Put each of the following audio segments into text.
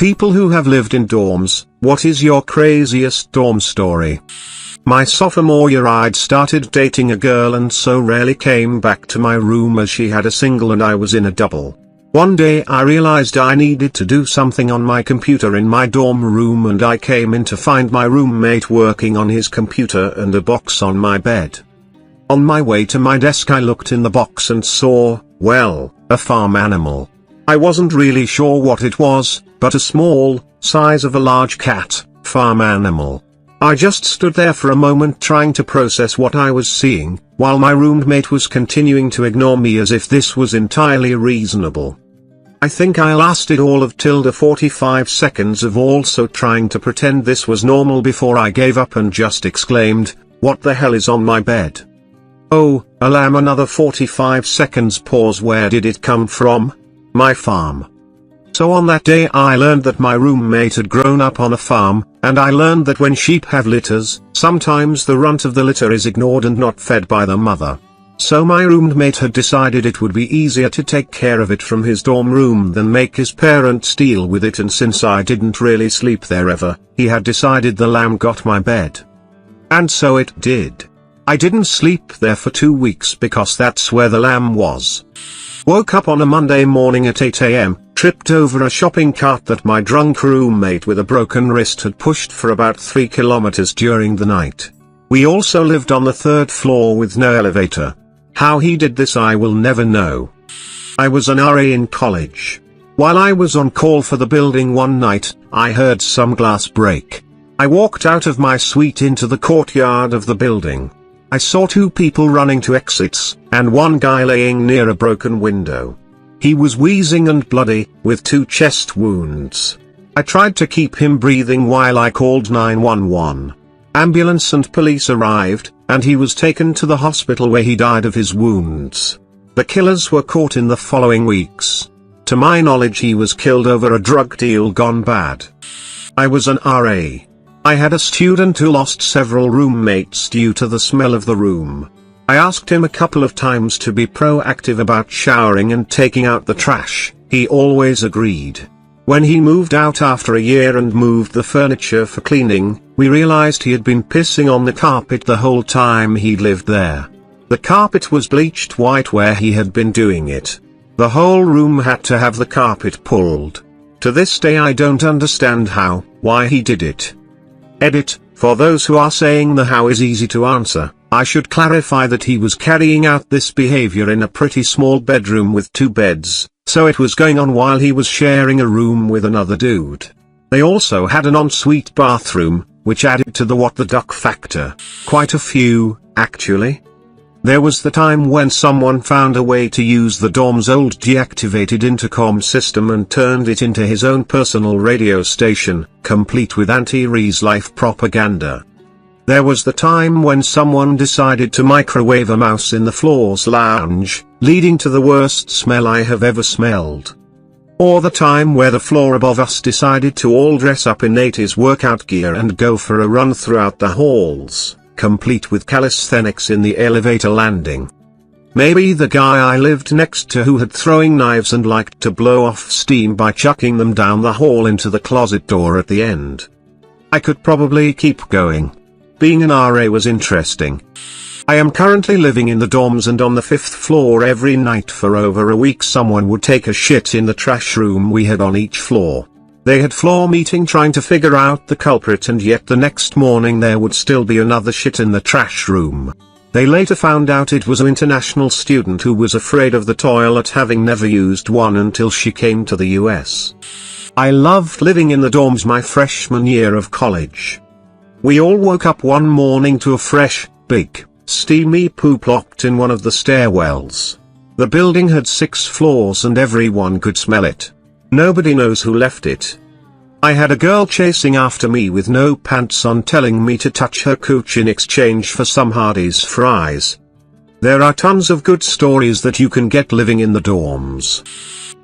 People who have lived in dorms, what is your craziest dorm story? My sophomore year I'd started dating a girl and so rarely came back to my room as she had a single and I was in a double. One day I realized I needed to do something on my computer in my dorm room and I came in to find my roommate working on his computer and a box on my bed. On my way to my desk I looked in the box and saw, well, a farm animal. I wasn't really sure what it was, but a small, size of a large cat, farm animal. I just stood there for a moment trying to process what I was seeing, while my roommate was continuing to ignore me as if this was entirely reasonable. I think I lasted all of 45 seconds of also trying to pretend this was normal before I gave up and just exclaimed, "What the hell is on my bed?" Oh, a lamb. Another 45 seconds pause. Where did it come from? My farm. So on that day I learned that my roommate had grown up on a farm, and I learned that when sheep have litters, sometimes the runt of the litter is ignored and not fed by the mother. So my roommate had decided it would be easier to take care of it from his dorm room than make his parents deal with it, and since I didn't really sleep there ever, he had decided the lamb got my bed. And so it did. I didn't sleep there for 2 weeks because that's where the lamb was. Woke up on a Monday morning at 8 a.m., tripped over a shopping cart that my drunk roommate with a broken wrist had pushed for about 3 kilometers during the night. We also lived on the 3rd floor with no elevator. How he did this I will never know. I was an RA in college. While I was on call for the building one night, I heard some glass break. I walked out of my suite into the courtyard of the building. I saw 2 people running to exits, and one guy laying near a broken window. He was wheezing and bloody, with 2 chest wounds. I tried to keep him breathing while I called 911. Ambulance and police arrived, and he was taken to the hospital where he died of his wounds. The killers were caught in the following weeks. To my knowledge he was killed over a drug deal gone bad. I was an RA. I had a student who lost several roommates due to the smell of the room. I asked him a couple of times to be proactive about showering and taking out the trash. He always agreed. When he moved out after a year and moved the furniture for cleaning, we realized he had been pissing on the carpet the whole time he'd lived there. The carpet was bleached white where he had been doing it. The whole room had to have the carpet pulled. To this day I don't understand why he did it. Edit, for those who are saying the how is easy to answer, I should clarify that he was carrying out this behavior in a pretty small bedroom with 2 beds, so it was going on while he was sharing a room with another dude. They also had an ensuite bathroom, which added to the what the duck factor. Quite a few, actually. There was the time when someone found a way to use the dorm's old deactivated intercom system and turned it into his own personal radio station, complete with anti-Rees life propaganda. There was the time when someone decided to microwave a mouse in the floor's lounge, leading to the worst smell I have ever smelled. Or the time where the floor above us decided to all dress up in 80s workout gear and go for a run throughout the halls, complete with calisthenics in the elevator landing. Maybe the guy I lived next to who had throwing knives and liked to blow off steam by chucking them down the hall into the closet door at the end. I could probably keep going. Being an RA was interesting. I am currently living in the dorms, and on the 5th floor every night for over a week someone would take a shit in the trash room we had on each floor. They had floor meeting trying to figure out the culprit, and yet the next morning there would still be another shit in the trash room. They later found out it was an international student who was afraid of the toilet, having never used one until she came to the US. I loved living in the dorms my freshman year of college. We all woke up one morning to a fresh, big, steamy poo plopped in one of the stairwells. The building had 6 floors and everyone could smell it. Nobody knows who left it. I had a girl chasing after me with no pants on, telling me to touch her cooch in exchange for some Hardee's fries. There are tons of good stories that you can get living in the dorms.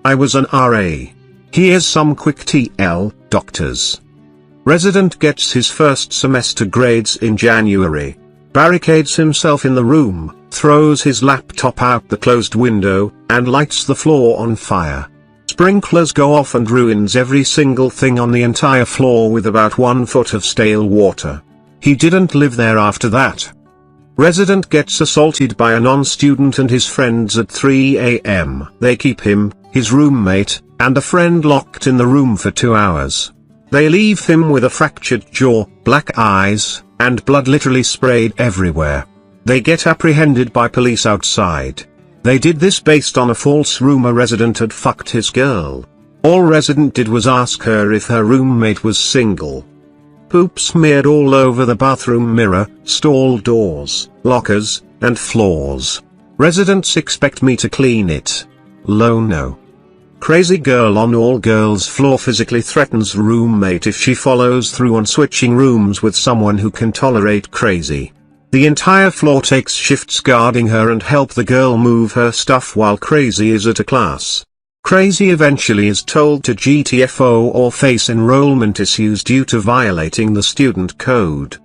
I was an RA. Here's some quick TL, doctors. Resident gets his first semester grades in January. Barricades himself in the room, throws his laptop out the closed window, and lights the floor on fire. sprinklers go off and ruins every single thing on the entire floor with about 1 foot of stale water. He didn't live there after that. Resident gets assaulted by a non-student and his friends at 3 a.m. They keep him, his roommate, and a friend locked in the room for 2 hours. They leave him with a fractured jaw, black eyes, and blood literally sprayed everywhere. They get apprehended by police outside. They did this based on a false rumor Resident had fucked his girl. All Resident did was ask her if her roommate was single. Poop smeared all over the bathroom mirror, stall doors, lockers, and floors. Residents expect me to clean it. Low no. Crazy girl on all girls floor physically threatens roommate if she follows through on switching rooms with someone who can tolerate crazy. The entire floor takes shifts guarding her and help the girl move her stuff while Crazy is at a class. Crazy eventually is told to GTFO or face enrollment issues due to violating the student code.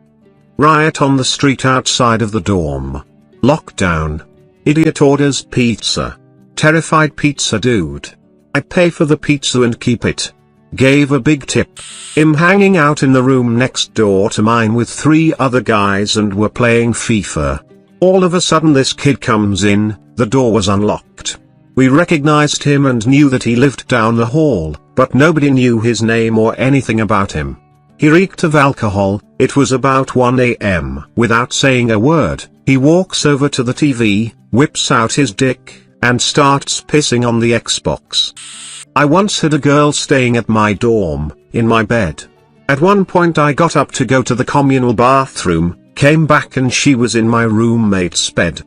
Riot on the street outside of the dorm. Lockdown. Idiot orders pizza. Terrified pizza dude. I pay for the pizza and keep it. Gave a big tip. Him hanging out in the room next door to mine with 3 other guys and were playing FIFA. All of a sudden this kid comes in, the door was unlocked. We recognized him and knew that he lived down the hall, but nobody knew his name or anything about him. He reeked of alcohol. It was about 1 a.m. Without saying a word, he walks over to the TV, whips out his dick, and starts pissing on the Xbox. I once had a girl staying at my dorm, in my bed. At one point I got up to go to the communal bathroom, came back and she was in my roommate's bed.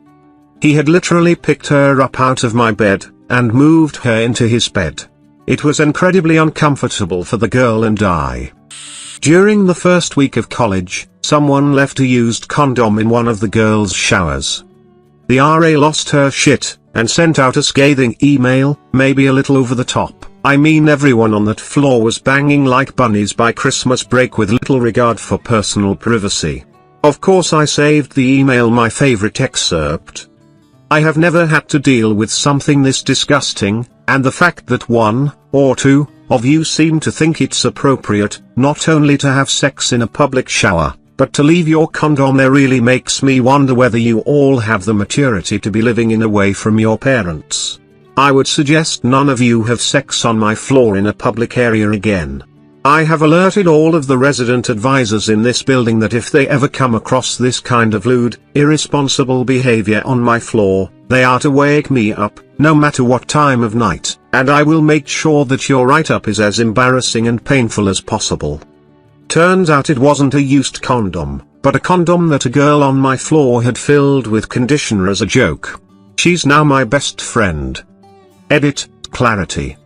He had literally picked her up out of my bed, and moved her into his bed. It was incredibly uncomfortable for the girl and I. During the first week of college, someone left a used condom in one of the girls' showers. The RA lost her shit, and sent out a scathing email, maybe a little over the top. I mean everyone on that floor was banging like bunnies by Christmas break with little regard for personal privacy. Of course I saved the email my favorite excerpt. I have never had to deal with something this disgusting, and the fact that 1 or 2 of you seem to think it's appropriate, not only to have sex in a public shower, but to leave your condom there really makes me wonder whether you all have the maturity to be living in away from your parents. I would suggest none of you have sex on my floor in a public area again. I have alerted all of the resident advisors in this building that if they ever come across this kind of lewd, irresponsible behavior on my floor, they are to wake me up, no matter what time of night, and I will make sure that your write-up is as embarrassing and painful as possible. Turns out it wasn't a used condom, but a condom that a girl on my floor had filled with conditioner as a joke. She's now my best friend. Edit, clarity.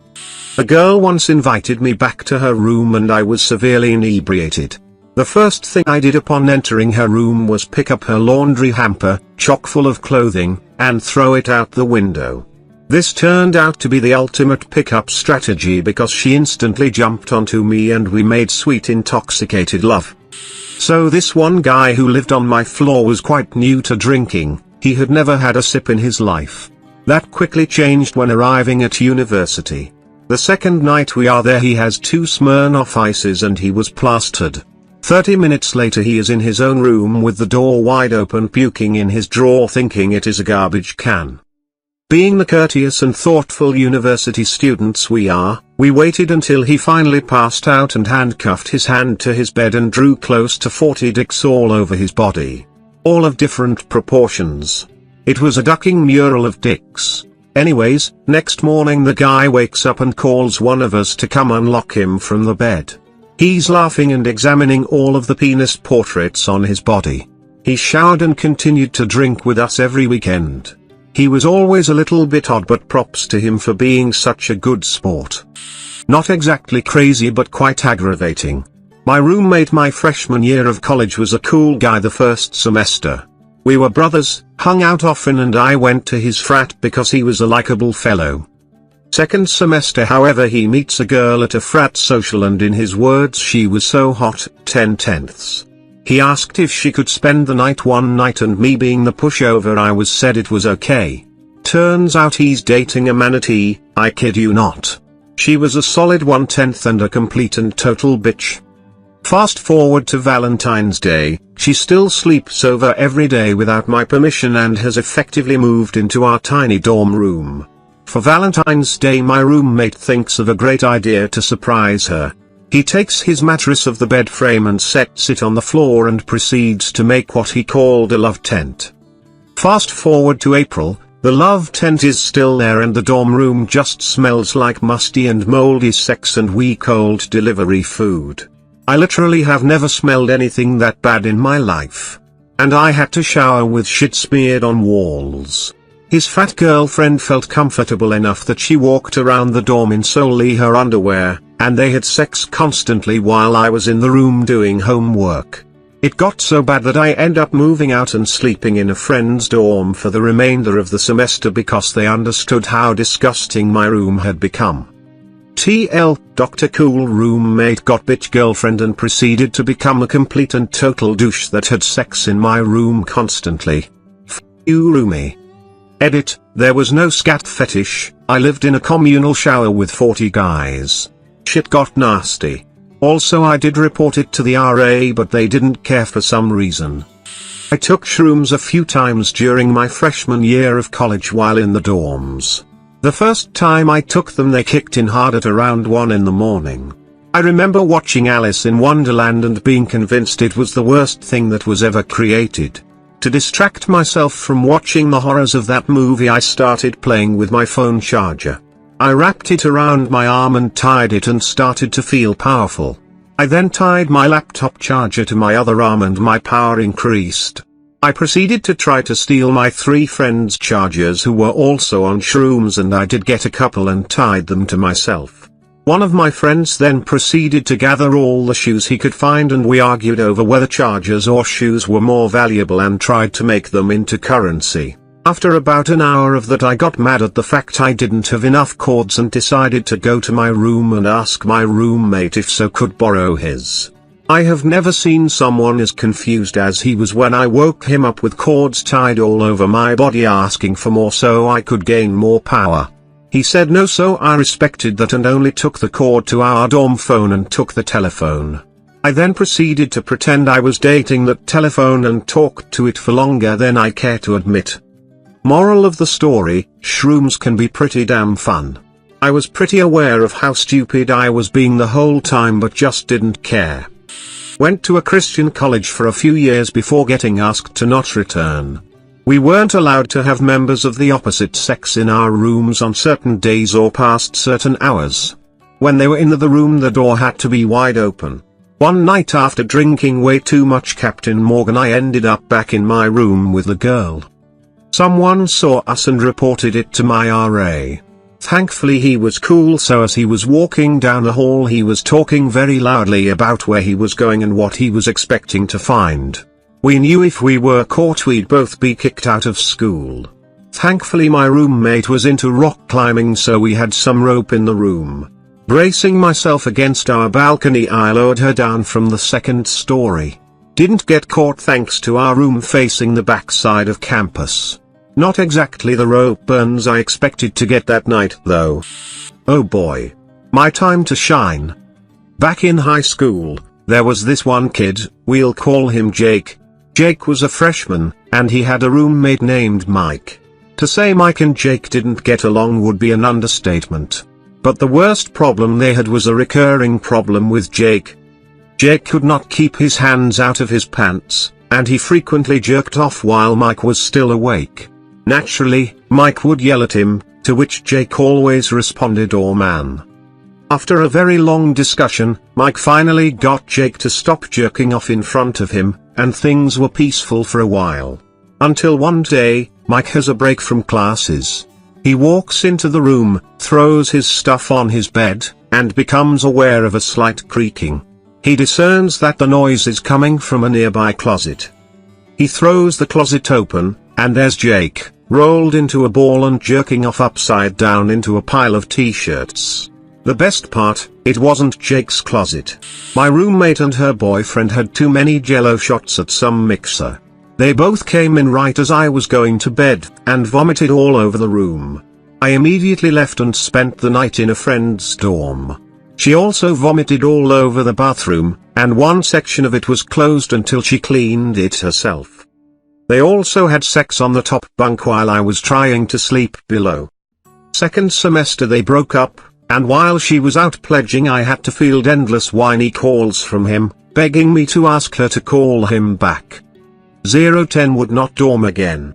A girl once invited me back to her room and I was severely inebriated. The first thing I did upon entering her room was pick up her laundry hamper, chock full of clothing, and throw it out the window. This turned out to be the ultimate pickup strategy because she instantly jumped onto me and we made sweet intoxicated love. So this one guy who lived on my floor was quite new to drinking, he had never had a sip in his life. That quickly changed when arriving at university. The second night we are there he has 2 Smirnoff Ices and he was plastered. 30 minutes later he is in his own room with the door wide open puking in his drawer thinking it is a garbage can. Being the courteous and thoughtful university students we are, we waited until he finally passed out and handcuffed his hand to his bed and drew close to 40 dicks all over his body. All of different proportions. It was a ducking mural of dicks. Anyways, next morning the guy wakes up and calls one of us to come unlock him from the bed. He's laughing and examining all of the penis portraits on his body. He showered and continued to drink with us every weekend. He was always a little bit odd but props to him for being such a good sport. Not exactly crazy but quite aggravating. My roommate my freshman year of college was a cool guy the first semester. We were brothers, hung out often and I went to his frat because he was a likable fellow. Second semester however he meets a girl at a frat social and in his words she was so hot, 10/10. He asked if she could spend the night one night and me being the pushover I was said it was okay. Turns out he's dating a manatee, I kid you not. She was a solid 1/10 and a complete and total bitch. Fast forward to Valentine's Day, she still sleeps over every day without my permission and has effectively moved into our tiny dorm room. For Valentine's Day my roommate thinks of a great idea to surprise her. He takes his mattress of the bed frame and sets it on the floor and proceeds to make what he called a love tent. Fast forward to April, the love tent is still there and the dorm room just smells like musty and moldy sex and week-old delivery food. I literally have never smelled anything that bad in my life. And I had to shower with shit smeared on walls. His fat girlfriend felt comfortable enough that she walked around the dorm in solely her underwear, and they had sex constantly while I was in the room doing homework. It got so bad that I ended up moving out and sleeping in a friend's dorm for the remainder of the semester because they understood how disgusting my room had become. TL, Dr. Cool roommate got bitch girlfriend and proceeded to become a complete and total douche that had sex in my room constantly. F you roomie. Edit, there was no scat fetish, I lived in a communal shower with 40 guys. Shit got nasty. Also I did report it to the RA but they didn't care for some reason. I took shrooms a few times during my freshman year of college while in the dorms. The first time I took them they kicked in hard at around 1 in the morning. I remember watching Alice in Wonderland and being convinced it was the worst thing that was ever created. To distract myself from watching the horrors of that movie I started playing with my phone charger. I wrapped it around my arm and tied it and started to feel powerful. I then tied my laptop charger to my other arm and my power increased. I proceeded to try to steal my 3 friends' chargers who were also on shrooms and I did get a couple and tied them to myself. One of my friends then proceeded to gather all the shoes he could find and we argued over whether chargers or shoes were more valuable and tried to make them into currency. After about an hour of that I got mad at the fact I didn't have enough cords and decided to go to my room and ask my roommate if so could borrow his. I have never seen someone as confused as he was when I woke him up with cords tied all over my body asking for more so I could gain more power. He said no so I respected that and only took the cord to our dorm phone and took the telephone. I then proceeded to pretend I was dating that telephone and talked to it for longer than I care to admit. Moral of the story, shrooms can be pretty damn fun. I was pretty aware of how stupid I was being the whole time but just didn't care. Went to a Christian college for a few years before getting asked to not return. We weren't allowed to have members of the opposite sex in our rooms on certain days or past certain hours. When they were in the room the door had to be wide open. One night after drinking way too much Captain Morgan I ended up back in my room with the girl. Someone saw us and reported it to my RA. Thankfully he was cool so as he was walking down the hall he was talking very loudly about where he was going and what he was expecting to find. We knew if we were caught we'd both be kicked out of school. Thankfully my roommate was into rock climbing so we had some rope in the room. Bracing myself against our balcony I lowered her down from the 2nd story. Didn't get caught thanks to our room facing the backside of campus. Not exactly the rope burns I expected to get that night though. Oh boy. My time to shine. Back in high school, there was this one kid, we'll call him Jake. Jake was a freshman, and he had a roommate named Mike. To say Mike and Jake didn't get along would be an understatement. But the worst problem they had was a recurring problem with Jake. Jake could not keep his hands out of his pants, and he frequently jerked off while Mike was still awake. Naturally, Mike would yell at him, to which Jake always responded "oh man." After a very long discussion, Mike finally got Jake to stop jerking off in front of him, and things were peaceful for a while. Until one day, Mike has a break from classes. He walks into the room, throws his stuff on his bed, and becomes aware of a slight creaking. He discerns that the noise is coming from a nearby closet. He throws the closet open, and there's Jake, rolled into a ball and jerking off upside down into a pile of t-shirts. The best part, it wasn't Jake's closet. My roommate and her boyfriend had too many jello shots at some mixer. They both came in right as I was going to bed, and vomited all over the room. I immediately left and spent the night in a friend's dorm. She also vomited all over the bathroom, and one section of it was closed until she cleaned it herself. They also had sex on the top bunk while I was trying to sleep below. Second semester they broke up, and while she was out pledging I had to field endless whiny calls from him, begging me to ask her to call him back. 010 would not dorm again.